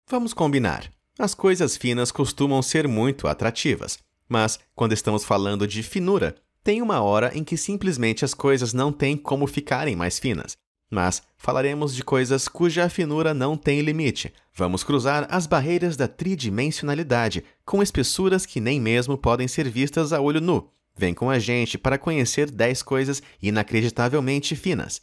Vamos combinar. As coisas finas costumam ser muito atrativas, mas quando estamos falando de finura, tem uma hora em que simplesmente as coisas não têm como ficarem mais finas. Mas falaremos de coisas cuja finura não tem limite. Vamos cruzar as barreiras da tridimensionalidade com espessuras que nem mesmo podem ser vistas a olho nu. Vem com a gente para conhecer 10 coisas inacreditavelmente finas.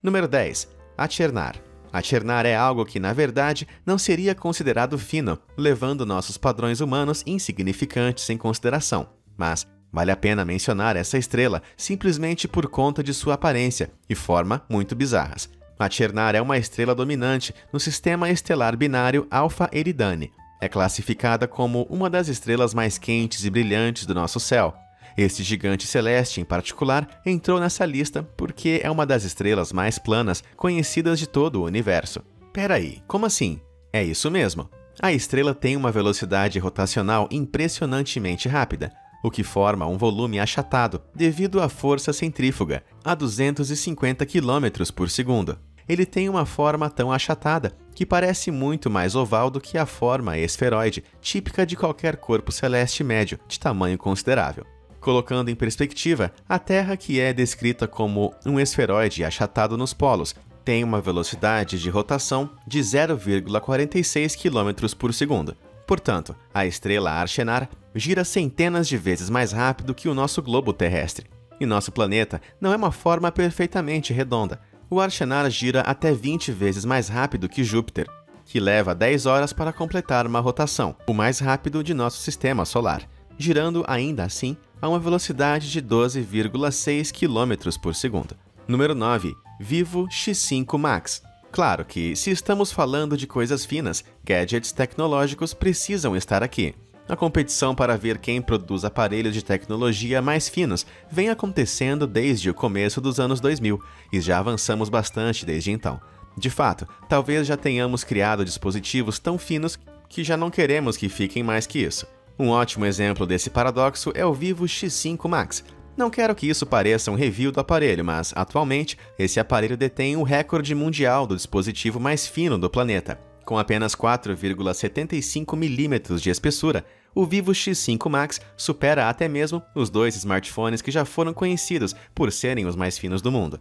Número 10. Achernar. Achernar é algo que, na verdade, não seria considerado fino, levando nossos padrões humanos insignificantes em consideração. Mas vale a pena mencionar essa estrela simplesmente por conta de sua aparência e forma muito bizarras. Achernar é uma estrela dominante no sistema estelar binário Alpha Eridani. É classificada como uma das estrelas mais quentes e brilhantes do nosso céu. Este gigante celeste, em particular, entrou nessa lista porque é uma das estrelas mais planas conhecidas de todo o universo. Peraí, como assim? É isso mesmo. A estrela tem uma velocidade rotacional impressionantemente rápida, o que forma um volume achatado devido à força centrífuga, a 250 km por segundo. Ele tem uma forma tão achatada que parece muito mais oval do que a forma esferoide, típica de qualquer corpo celeste médio de tamanho considerável. Colocando em perspectiva, a Terra, que é descrita como um esferoide achatado nos polos, tem uma velocidade de rotação de 0,46 km por segundo. Portanto, a estrela Achernar gira centenas de vezes mais rápido que o nosso globo terrestre. E nosso planeta não é uma forma perfeitamente redonda. O Achernar gira até 20 vezes mais rápido que Júpiter, que leva 10 horas para completar uma rotação, o mais rápido de nosso sistema solar, girando ainda assim a uma velocidade de 12,6 km por segundo. Número 9. Vivo X5 Max. Claro que, se estamos falando de coisas finas, gadgets tecnológicos precisam estar aqui. A competição para ver quem produz aparelhos de tecnologia mais finos vem acontecendo desde o começo dos anos 2000 e já avançamos bastante desde então. De fato, talvez já tenhamos criado dispositivos tão finos que já não queremos que fiquem mais que isso. Um ótimo exemplo desse paradoxo é o Vivo X5 Max. Não quero que isso pareça um review do aparelho, mas, atualmente, esse aparelho detém o recorde mundial do dispositivo mais fino do planeta. Com apenas 4,75 mm de espessura, o Vivo X5 Max supera até mesmo os dois smartphones que já foram conhecidos por serem os mais finos do mundo.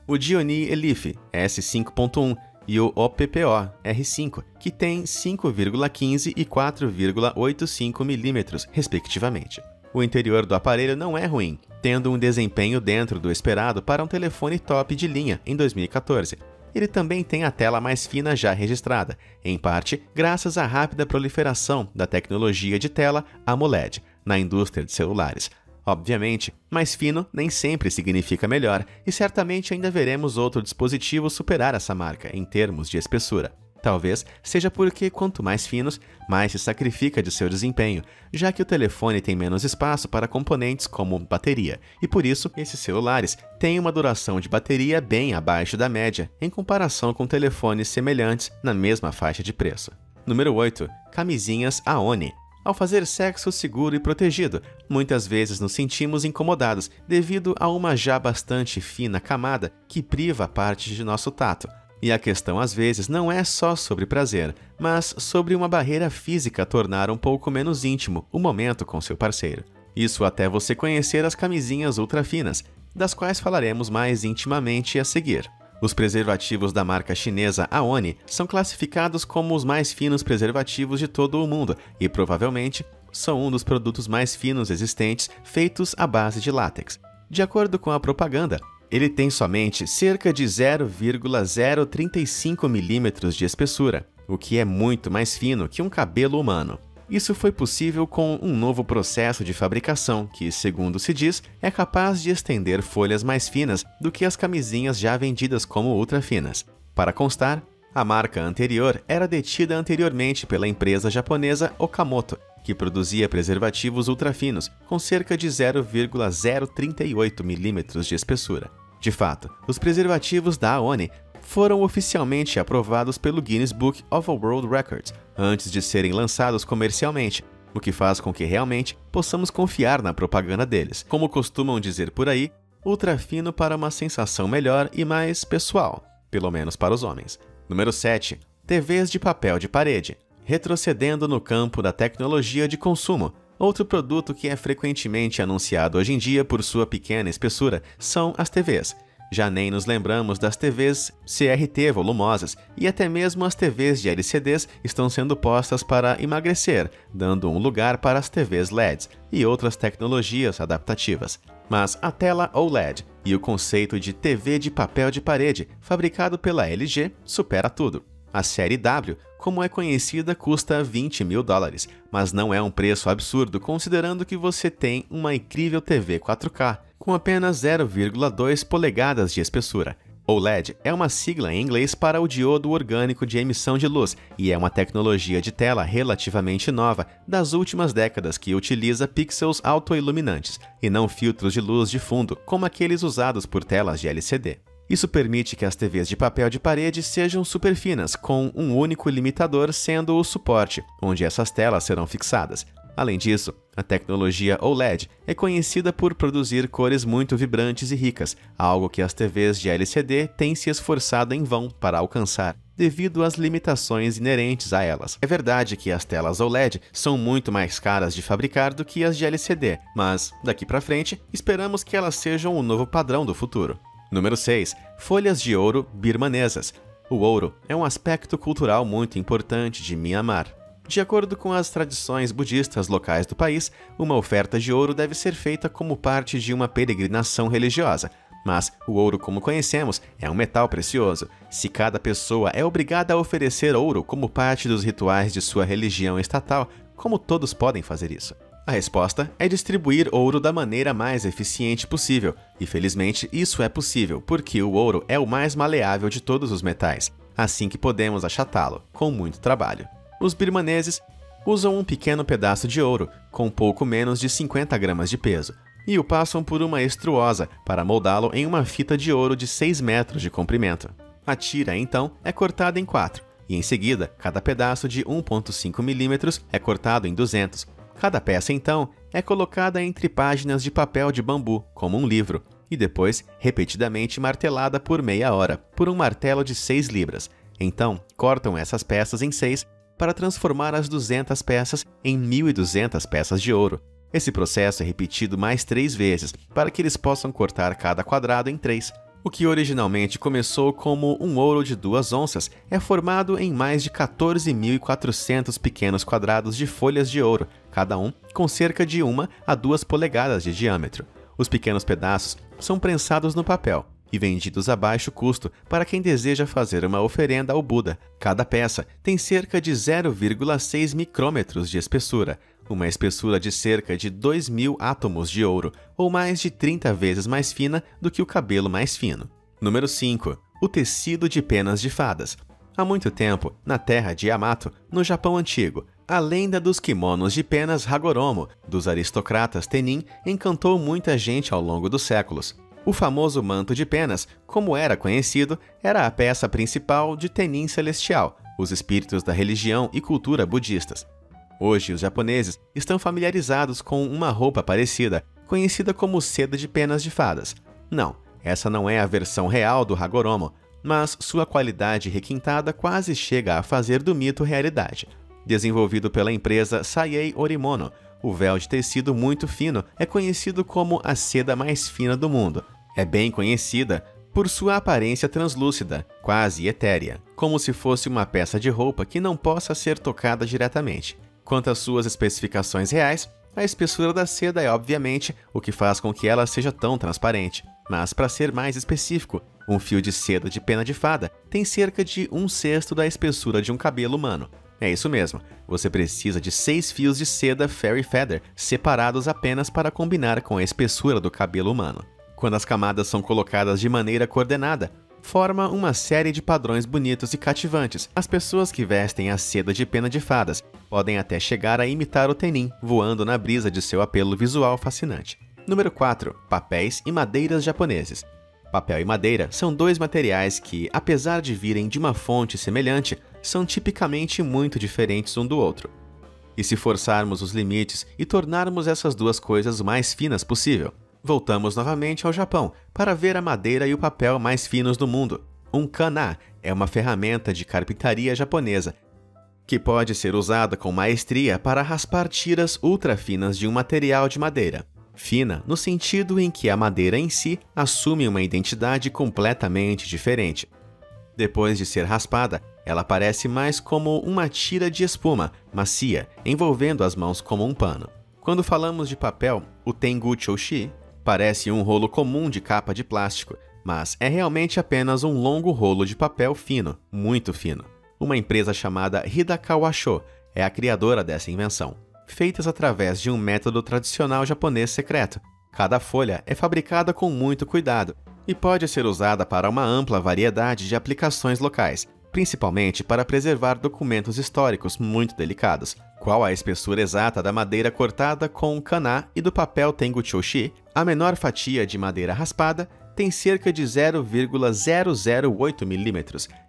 O Gionee Elif S5.1 e o OPPO R5, que tem 5,15 e 4,85 mm, respectivamente. O interior do aparelho não é ruim, tendo um desempenho dentro do esperado para um telefone top de linha em 2014. Ele também tem a tela mais fina já registrada, em parte graças à rápida proliferação da tecnologia de tela AMOLED na indústria de celulares. Obviamente, mais fino nem sempre significa melhor, e certamente ainda veremos outro dispositivo superar essa marca em termos de espessura. Talvez seja porque quanto mais finos, mais se sacrifica de seu desempenho, já que o telefone tem menos espaço para componentes como bateria, e por isso esses celulares têm uma duração de bateria bem abaixo da média em comparação com telefones semelhantes na mesma faixa de preço. Número 8. Camisinhas Aoni. Ao fazer sexo seguro e protegido, muitas vezes nos sentimos incomodados devido a uma já bastante fina camada que priva parte de nosso tato. E a questão às vezes não é só sobre prazer, mas sobre uma barreira física tornar um pouco menos íntimo o momento com seu parceiro. Isso até você conhecer as camisinhas ultra finas, das quais falaremos mais intimamente a seguir. Os preservativos da marca chinesa Aoni são classificados como os mais finos preservativos de todo o mundo e provavelmente são um dos produtos mais finos existentes feitos à base de látex. De acordo com a propaganda, ele tem somente cerca de 0,035 mm de espessura, o que é muito mais fino que um cabelo humano. Isso foi possível com um novo processo de fabricação que, segundo se diz, é capaz de estender folhas mais finas do que as camisinhas já vendidas como ultra finas. Para constar, a marca anterior era detida anteriormente pela empresa japonesa Okamoto, que produzia preservativos ultra finos com cerca de 0,038 mm de espessura. De fato, os preservativos da Aoni foram oficialmente aprovados pelo Guinness Book of World Records antes de serem lançados comercialmente, o que faz com que realmente possamos confiar na propaganda deles. Como costumam dizer por aí, ultra fino para uma sensação melhor e mais pessoal. pelo menos para os homens. Número 7. TVs de papel de parede. Retrocedendo no campo da tecnologia de consumo, outro produto que é frequentemente anunciado hoje em dia por sua pequena espessura são as TVs. Já nem nos lembramos das TVs CRT volumosas e até mesmo as TVs de LCDs estão sendo postas para emagrecer, dando um lugar para as TVs LEDs e outras tecnologias adaptativas. Mas a tela OLED e o conceito de TV de papel de parede, fabricado pela LG, supera tudo. A série W, como é conhecida, custa $20 mil, mas não é um preço absurdo considerando que você tem uma incrível TV 4K com apenas 0,2 polegadas de espessura. OLED é uma sigla em inglês para o diodo orgânico de emissão de luz e é uma tecnologia de tela relativamente nova das últimas décadas que utiliza pixels autoiluminantes e não filtros de luz de fundo como aqueles usados por telas de LCD. Isso permite que as TVs de papel de parede sejam super finas, com um único limitador sendo o suporte, onde essas telas serão fixadas. Além disso, a tecnologia OLED é conhecida por produzir cores muito vibrantes e ricas, algo que as TVs de LCD têm se esforçado em vão para alcançar, devido às limitações inerentes a elas. É verdade que as telas OLED são muito mais caras de fabricar do que as de LCD, mas, daqui para frente, esperamos que elas sejam o novo padrão do futuro. Número 6. Folhas de ouro birmanesas. O ouro é um aspecto cultural muito importante de Myanmar. De acordo com as tradições budistas locais do país, uma oferta de ouro deve ser feita como parte de uma peregrinação religiosa. Mas o ouro, como conhecemos, é um metal precioso. Se cada pessoa é obrigada a oferecer ouro como parte dos rituais de sua religião estatal, como todos podem fazer isso? A resposta é distribuir ouro da maneira mais eficiente possível, e felizmente isso é possível, porque o ouro é o mais maleável de todos os metais, assim que podemos achatá-lo, com muito trabalho. Os birmaneses usam um pequeno pedaço de ouro, com pouco menos de 50 gramas de peso, e o passam por uma estruosa para moldá-lo em uma fita de ouro de 6 metros de comprimento. A tira, então, é cortada em 4, e em seguida, cada pedaço de 1,5 mm é cortado em 200. Cada peça, então, é colocada entre páginas de papel de bambu, como um livro, e depois repetidamente martelada por meia hora, por um martelo de 6 libras. Então, cortam essas peças em 6 para transformar as 200 peças em 1.200 peças de ouro. Esse processo é repetido mais 3 vezes, para que eles possam cortar cada quadrado em 3. O que originalmente começou como um ouro de 2 onças é formado em mais de 14.400 pequenos quadrados de folhas de ouro, cada um com cerca de 1 a 2 polegadas de diâmetro. Os pequenos pedaços são prensados no papel e vendidos a baixo custo para quem deseja fazer uma oferenda ao Buda. Cada peça tem cerca de 0,6 micrômetros de espessura, uma espessura de cerca de 2.000 átomos de ouro, ou mais de 30 vezes mais fina do que o cabelo mais fino. Número 5. O tecido de penas de fadas. Há muito tempo, na terra de Yamato, no Japão antigo, a lenda dos kimonos de penas Hagoromo, dos aristocratas Tenin, encantou muita gente ao longo dos séculos. O famoso manto de penas, como era conhecido, era a peça principal de Tenin Celestial, os espíritos da religião e cultura budistas. Hoje, os japoneses estão familiarizados com uma roupa parecida, conhecida como seda de penas de fadas. Não, essa não é a versão real do Hagoromo, mas sua qualidade requintada quase chega a fazer do mito realidade. Desenvolvido pela empresa Saiei Orimono, o véu de tecido muito fino é conhecido como a seda mais fina do mundo. É bem conhecida por sua aparência translúcida, quase etérea, como se fosse uma peça de roupa que não possa ser tocada diretamente. Quanto às suas especificações reais, a espessura da seda é obviamente o que faz com que ela seja tão transparente. Mas, para ser mais específico, um fio de seda de pena de fada tem cerca de 1/6 da espessura de um cabelo humano. É isso mesmo, você precisa de 6 fios de seda Fairy Feather separados apenas para combinar com a espessura do cabelo humano. Quando as camadas são colocadas de maneira coordenada, forma uma série de padrões bonitos e cativantes. As pessoas que vestem a seda de pena de fadas podem até chegar a imitar o Tenin, voando na brisa de seu apelo visual fascinante. Número 4. Papéis e madeiras japoneses. Papel e madeira são 2 materiais que, apesar de virem de uma fonte semelhante, são tipicamente muito diferentes um do outro. E se forçarmos os limites e tornarmos essas 2 coisas o mais finas possível? Voltamos novamente ao Japão para ver a madeira e o papel mais finos do mundo. Um kana é uma ferramenta de carpintaria japonesa que pode ser usada com maestria para raspar tiras ultra finas de um material de madeira. Fina no sentido em que a madeira em si assume uma identidade completamente diferente. Depois de ser raspada, ela parece mais como uma tira de espuma, macia, envolvendo as mãos como um pano. Quando falamos de papel, o tengu-choshi parece um rolo comum de capa de plástico, mas é realmente apenas um longo rolo de papel fino, muito fino. Uma empresa chamada Hidakawasho é a criadora dessa invenção, feitas através de um método tradicional japonês secreto. Cada folha é fabricada com muito cuidado e pode ser usada para uma ampla variedade de aplicações locais, principalmente para preservar documentos históricos muito delicados. Qual a espessura exata da madeira cortada com o kana e do papel tengu-choshi, a menor fatia de madeira raspada tem cerca de 0,008 mm,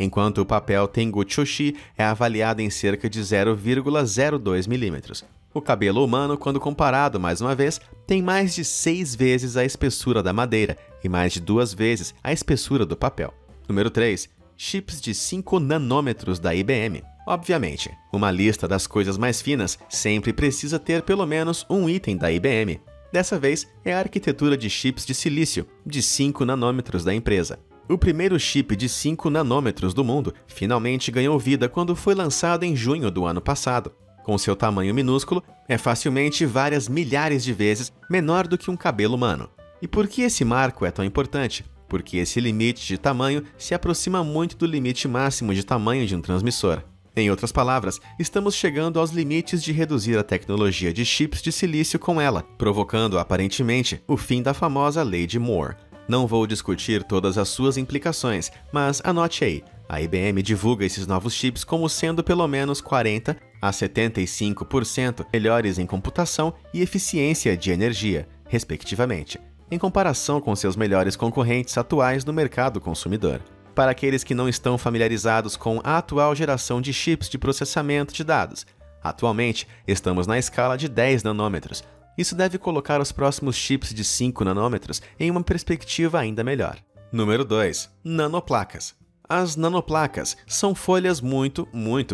enquanto o papel tengu-choshi é avaliado em cerca de 0,02 mm. O cabelo humano, quando comparado mais uma vez, tem mais de 6 vezes a espessura da madeira e mais de 2 vezes a espessura do papel. Número 3. Chips de 5 nanômetros da IBM. Obviamente, uma lista das coisas mais finas sempre precisa ter pelo menos um item da IBM. Dessa vez, é a arquitetura de chips de silício, de 5 nanômetros da empresa. O primeiro chip de 5 nanômetros do mundo finalmente ganhou vida quando foi lançado em junho do ano passado. Com seu tamanho minúsculo, é facilmente várias milhares de vezes menor do que um cabelo humano. E por que esse marco é tão importante? Porque esse limite de tamanho se aproxima muito do limite máximo de tamanho de um transmissor. Em outras palavras, estamos chegando aos limites de reduzir a tecnologia de chips de silício com ela, provocando, aparentemente, o fim da famosa Lei de Moore. Não vou discutir todas as suas implicações, mas anote aí, a IBM divulga esses novos chips como sendo pelo menos 40% a 75% melhores em computação e eficiência de energia, respectivamente, em comparação com seus melhores concorrentes atuais no mercado consumidor. Para aqueles que não estão familiarizados com a atual geração de chips de processamento de dados, atualmente estamos na escala de 10 nanômetros. Isso deve colocar os próximos chips de 5 nanômetros em uma perspectiva ainda melhor. Número 2. Nanoplacas. As nanoplacas são folhas muito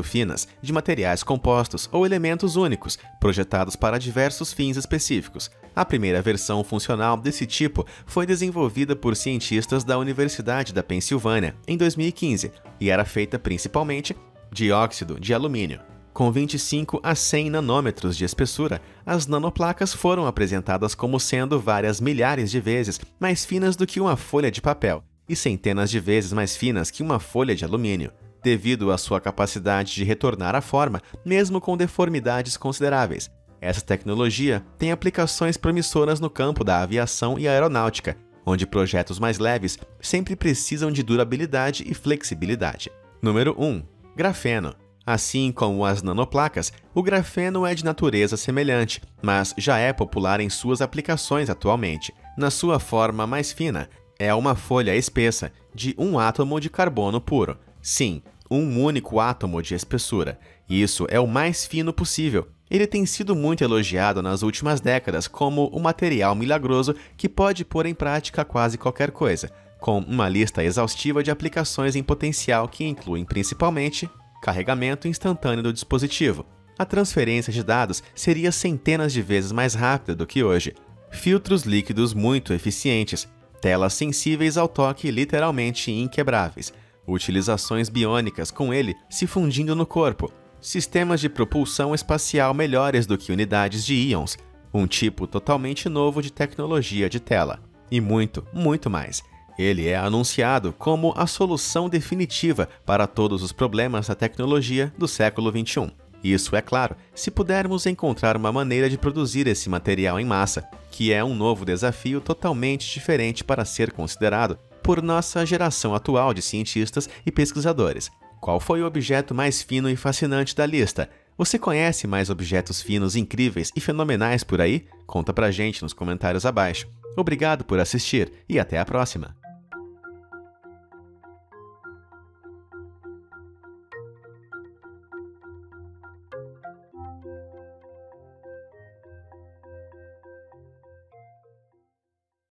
finas, de materiais compostos ou elementos únicos, projetados para diversos fins específicos. A primeira versão funcional desse tipo foi desenvolvida por cientistas da Universidade da Pensilvânia em 2015 e era feita principalmente de óxido de alumínio. Com 25 a 100 nanômetros de espessura, as nanoplacas foram apresentadas como sendo várias milhares de vezes mais finas do que uma folha de papel e centenas de vezes mais finas que uma folha de alumínio, devido à sua capacidade de retornar à forma, mesmo com deformidades consideráveis. Essa tecnologia tem aplicações promissoras no campo da aviação e aeronáutica, onde projetos mais leves sempre precisam de durabilidade e flexibilidade. Número 1. Grafeno. Assim como as nanoplacas, o grafeno é de natureza semelhante, mas já é popular em suas aplicações atualmente. Na sua forma mais fina, é uma folha espessa de um átomo de carbono puro. Sim, um único átomo de espessura. Isso é o mais fino possível. Ele tem sido muito elogiado nas últimas décadas como um material milagroso que pode pôr em prática quase qualquer coisa, com uma lista exaustiva de aplicações em potencial que incluem principalmente carregamento instantâneo do dispositivo. A transferência de dados seria centenas de vezes mais rápida do que hoje. Filtros líquidos muito eficientes, telas sensíveis ao toque literalmente inquebráveis, utilizações biônicas com ele se fundindo no corpo, sistemas de propulsão espacial melhores do que unidades de íons, um tipo totalmente novo de tecnologia de tela, e muito mais. Ele é anunciado como a solução definitiva para todos os problemas da tecnologia do século XXI. Isso, é claro, se pudermos encontrar uma maneira de produzir esse material em massa, que é um novo desafio totalmente diferente para ser considerado por nossa geração atual de cientistas e pesquisadores. Qual foi o objeto mais fino e fascinante da lista? Você conhece mais objetos finos incríveis e fenomenais por aí? Conta pra gente nos comentários abaixo. Obrigado por assistir e até a próxima!